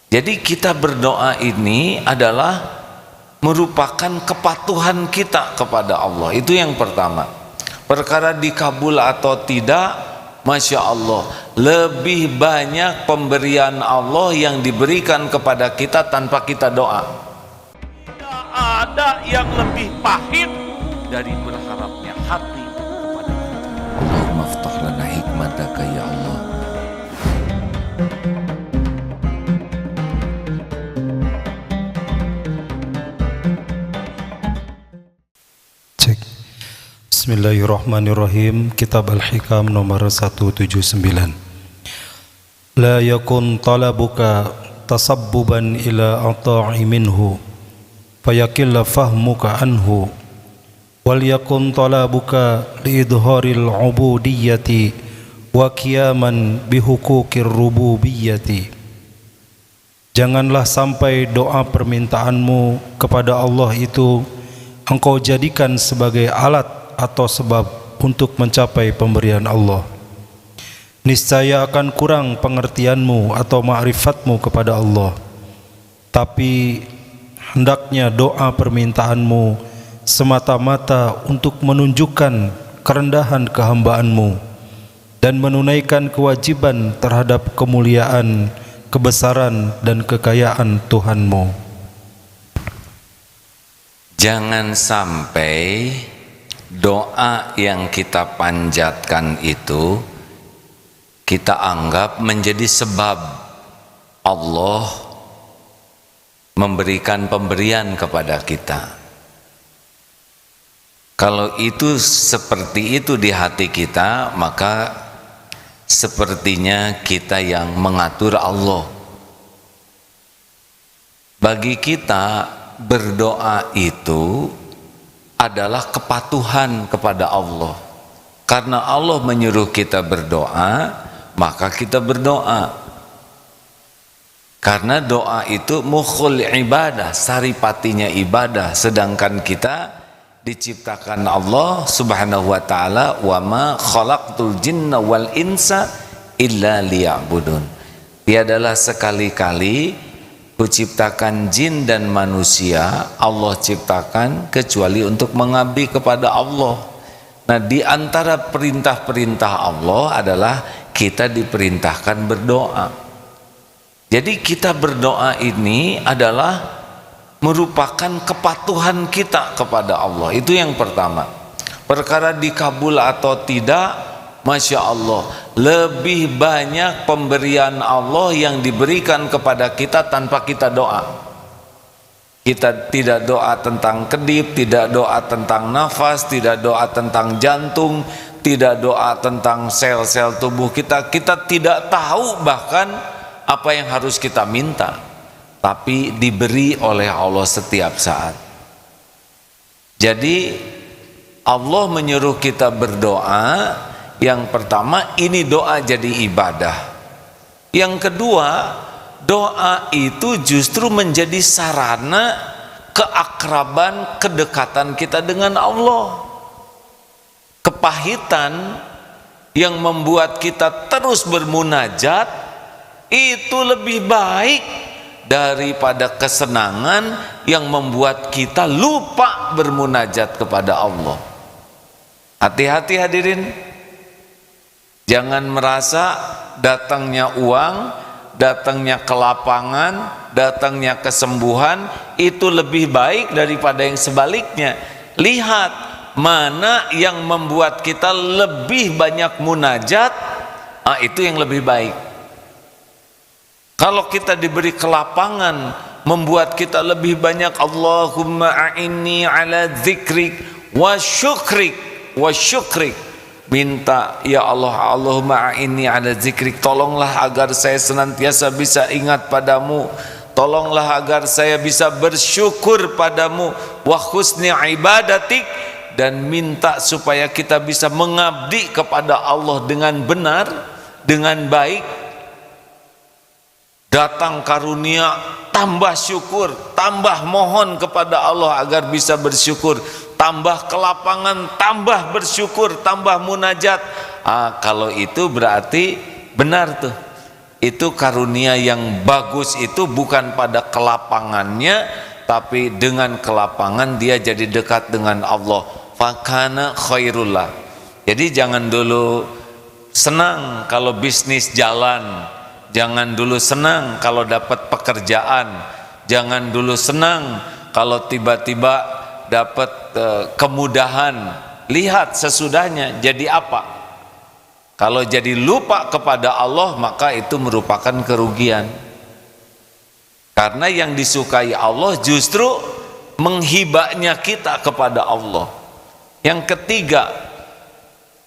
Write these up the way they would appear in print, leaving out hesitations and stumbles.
Jadi kita berdoa ini adalah merupakan kepatuhan kita kepada Allah. Itu yang pertama. Perkara dikabul atau tidak, Masya Allah, lebih banyak pemberian Allah yang diberikan kepada kita tanpa kita doa. Tidak ada yang lebih pahit dari berharapnya hati kepada kita. Allahumma aftah lana hikmataka ya Allah. Bismillahirrahmanirrahim. Kitab Al-Hikam nomor 179. La yakun talabuka tasabbuban ila ata'i minhu fayakilla fahmuka anhu wal yakun talabuka liidharil ubudiyyati wa qiyaman bihukukir rububiyyati. Janganlah sampai doa permintaanmu kepada Allah itu engkau jadikan sebagai alat atau sebab untuk mencapai pemberian Allah. Niscaya akan kurang pengertianmu atau ma'rifatmu kepada Allah. Tapi hendaknya doa permintaanmu semata-mata untuk menunjukkan kerendahan kehambaanmu dan menunaikan kewajiban terhadap kemuliaan, kebesaran dan kekayaan Tuhanmu. Jangan sampai doa yang kita panjatkan itu kita anggap menjadi sebab Allah memberikan pemberian kepada kita. Kalau itu seperti itu di hati kita, maka sepertinya kita yang mengatur Allah. Bagi kita berdoa itu adalah kepatuhan kepada Allah. Karena Allah menyuruh kita berdoa, maka kita berdoa. Karena doa itu mukhul ibadah, saripatinya ibadah. Sedangkan kita diciptakan Allah Subhanahu wa taala, wa ma khalaqtul jinna wal insa illa liya'budun. Tiadalah sekali-kali Kuciptakan jin dan manusia, Allah ciptakan kecuali untuk mengabdi kepada Allah. Nah, di antara perintah-perintah Allah adalah kita diperintahkan berdoa. Jadi kita berdoa ini adalah merupakan kepatuhan kita kepada Allah. Itu yang pertama. Perkara dikabul atau tidak, Masya Allah, lebih banyak pemberian Allah yang diberikan kepada kita tanpa kita doa. Kita tidak doa tentang kedip, tidak doa tentang nafas, tidak doa tentang jantung, tidak doa tentang sel-sel tubuh kita. Kita tidak tahu bahkan apa yang harus kita minta, tapi diberi oleh Allah setiap saat. Jadi Allah menyuruh kita berdoa. Yang pertama, ini doa jadi ibadah. Yang kedua, doa itu justru menjadi sarana keakraban, kedekatan kita dengan Allah. Kepahitan yang membuat kita terus bermunajat itu lebih baik daripada kesenangan yang membuat kita lupa bermunajat kepada Allah. Hati-hati hadirin. Jangan merasa datangnya uang, datangnya kelapangan, datangnya kesembuhan itu lebih baik daripada yang sebaliknya. Lihat mana yang membuat kita lebih banyak munajat, itu yang lebih baik. Kalau kita diberi kelapangan membuat kita lebih banyak Allahumma a'inni ala dzikrik wa syukrik. Minta, ya Allah, Allahumma a'inni ala zikrik, tolonglah agar saya senantiasa bisa ingat padamu, tolonglah agar saya bisa bersyukur padamu, wa husni ibadatik, dan minta supaya kita bisa mengabdi kepada Allah dengan benar, dengan baik. Datang karunia, tambah syukur, tambah mohon kepada Allah agar bisa bersyukur, tambah kelapangan, tambah bersyukur, tambah munajat. Kalau itu berarti benar tuh. itu karunia yang bagus itu bukan pada kelapangannya, tapi dengan kelapangan dia jadi dekat dengan Allah. Fakana khairullah. Jadi jangan dulu senang kalau bisnis jalan, jangan dulu senang kalau dapat pekerjaan, jangan dulu senang kalau tiba-tiba dapat kemudahan. Lihat sesudahnya jadi apa. Kalau jadi lupa kepada Allah, maka itu merupakan kerugian. Karena yang disukai Allah justru menghibahnya kita kepada Allah. Yang ketiga,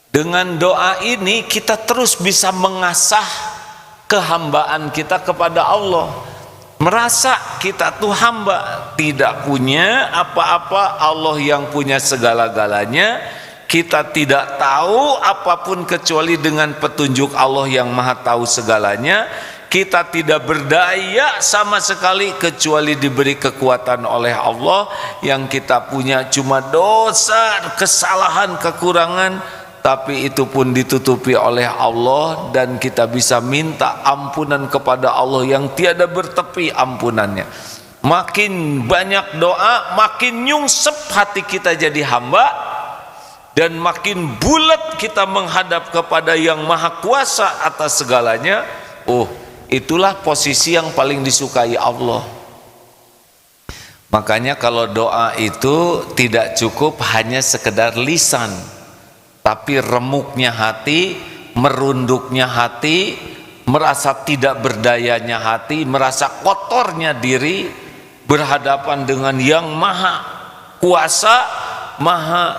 dengan doa ini kita terus bisa mengasah kehambaan kita kepada Allah. Merasa kita tuh hamba, tidak punya apa-apa, Allah yang punya segala-galanya. Kita tidak tahu apapun kecuali dengan petunjuk Allah yang maha tahu segalanya. Kita tidak berdaya sama sekali kecuali diberi kekuatan oleh Allah. Yang kita punya cuma dosa, kesalahan, kekurangan, tapi itu pun ditutupi oleh Allah, dan kita bisa minta ampunan kepada Allah yang tiada bertepi ampunannya. Makin banyak doa, makin nyungsep hati kita jadi hamba, dan makin bulat kita menghadap kepada yang maha kuasa atas segalanya. Itulah posisi yang paling disukai Allah. Makanya kalau doa itu tidak cukup hanya sekedar lisan, tapi remuknya hati, merunduknya hati, merasa tidak berdayanya hati, merasa kotornya diri, berhadapan dengan yang maha kuasa, maha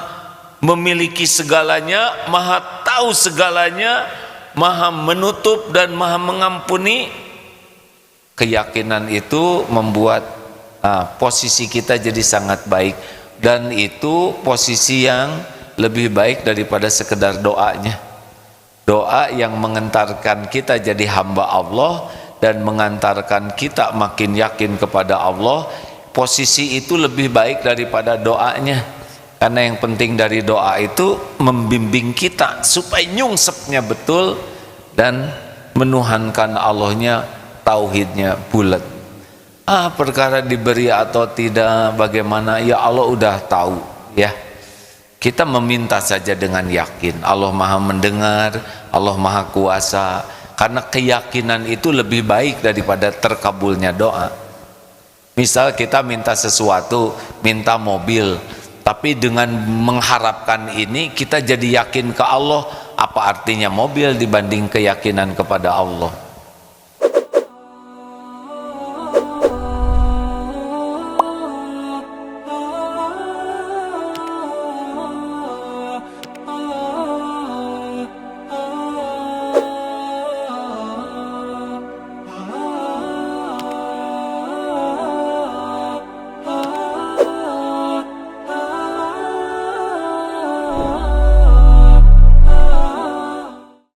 memiliki segalanya, maha tahu segalanya, maha menutup dan maha mengampuni. Keyakinan itu membuat posisi kita jadi sangat baik, dan itu posisi yang lebih baik daripada sekedar doanya. Doa yang mengantarkan kita jadi hamba Allah dan mengantarkan kita makin yakin kepada Allah, posisi itu lebih baik daripada doanya. Karena yang penting dari doa itu membimbing kita supaya nyungsepnya betul dan menuhankan Allahnya, tauhidnya bulat. Perkara diberi atau tidak bagaimana, ya Allah udah tahu ya. Kita meminta saja dengan yakin. Allah maha mendengar, Allah maha kuasa. Karena keyakinan itu lebih baik daripada terkabulnya doa. Misal kita minta sesuatu, minta mobil, tapi dengan mengharapkan ini kita jadi yakin ke Allah. Apa artinya mobil dibanding keyakinan kepada Allah?